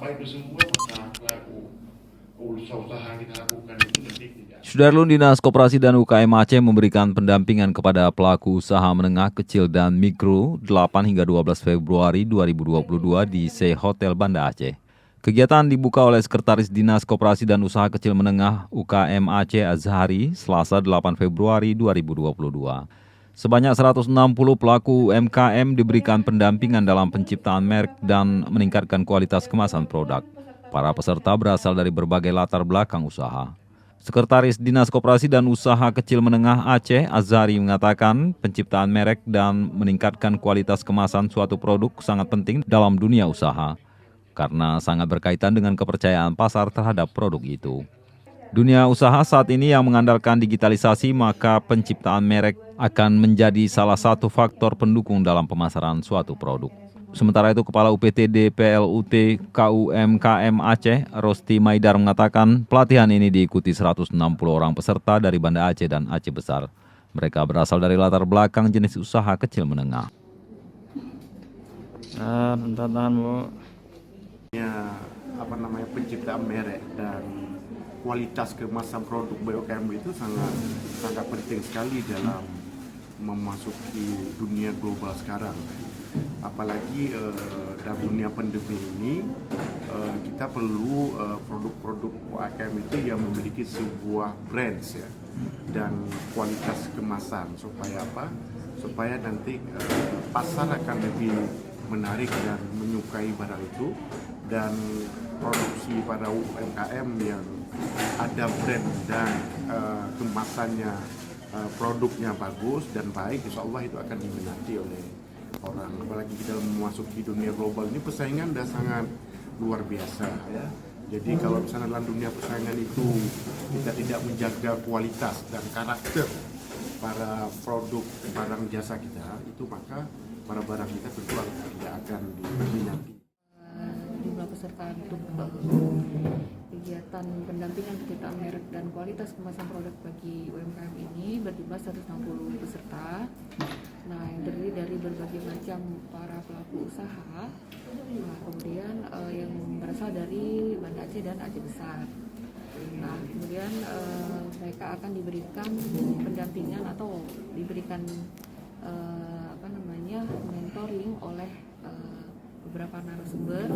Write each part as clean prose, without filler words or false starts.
Apa itu semua maka pelaku usaha kita lakukan itu nanti tidak. Sudarlun, Dinas Koperasi dan UKM Aceh memberikan pendampingan kepada pelaku usaha menengah, kecil, dan mikro 8 hingga 12 Februari 2022 di C Hotel Banda Aceh. Kegiatan dibuka oleh Sekretaris Dinas Koperasi dan Usaha Kecil Menengah UKM Aceh Azhari, Selasa 8 Februari 2022. Sebanyak 160 pelaku UMKM diberikan pendampingan dalam penciptaan merek dan meningkatkan kualitas kemasan produk. Para peserta berasal dari berbagai latar belakang usaha. Sekretaris Dinas Koperasi dan Usaha Kecil Menengah Aceh Azhari mengatakan penciptaan merek dan meningkatkan kualitas kemasan suatu produk sangat penting dalam dunia usaha, karena sangat berkaitan dengan kepercayaan pasar terhadap produk itu. Dunia usaha saat ini yang mengandalkan digitalisasi, maka penciptaan merek akan menjadi salah satu faktor pendukung dalam pemasaran suatu produk. Sementara itu, Kepala UPTD PLUT KUMKM Aceh, Rosti Maidar, mengatakan pelatihan ini diikuti 160 orang peserta dari Banda Aceh dan Aceh Besar. Mereka berasal dari latar belakang jenis usaha kecil menengah. Tahan Bu. Ya, penciptaan merek dan kualitas kemasan produk BUMKM itu sangat penting sekali dalam memasuki dunia global sekarang. Apalagi dalam dunia pandemi ini kita perlu produk-produk UMKM itu yang memiliki sebuah brand ya, dan kualitas kemasan supaya apa? Supaya nanti pasar akan lebih menarik dan menyukai barang itu, dan produksi para UMKM yang ada brand dan kemasannya produknya bagus dan baik, insya Allah itu akan diminati oleh orang. Apalagi kita memasuki dunia global ini, persaingan sudah sangat luar biasa ya. Jadi kalau misalnya dalam dunia persaingan itu kita tidak menjaga kualitas dan karakter para produk barang jasa kita, itu maka para barang kita tentu tidak akan diminati. Jumlah peserta untuk kegiatan pendampingan penciptaan merek dan kualitas kemasan produk bagi UMKM ini berjumlah 160 peserta. Nah, yang terdiri dari berbagai macam para pelaku usaha, kemudian yang berasal dari Banda Aceh dan Aceh Besar. Nah, kemudian mereka akan diberikan pendampingan atau diberikan mentoring oleh beberapa narasumber,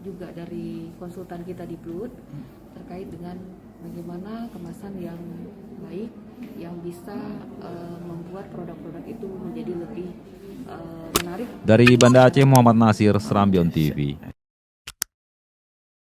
juga dari konsultan kita di PLUT, terkait dengan bagaimana kemasan yang baik yang bisa membuat produk-produk itu menjadi lebih menarik. Dari Banda Aceh, Muhammad Nasir, Serambion TV.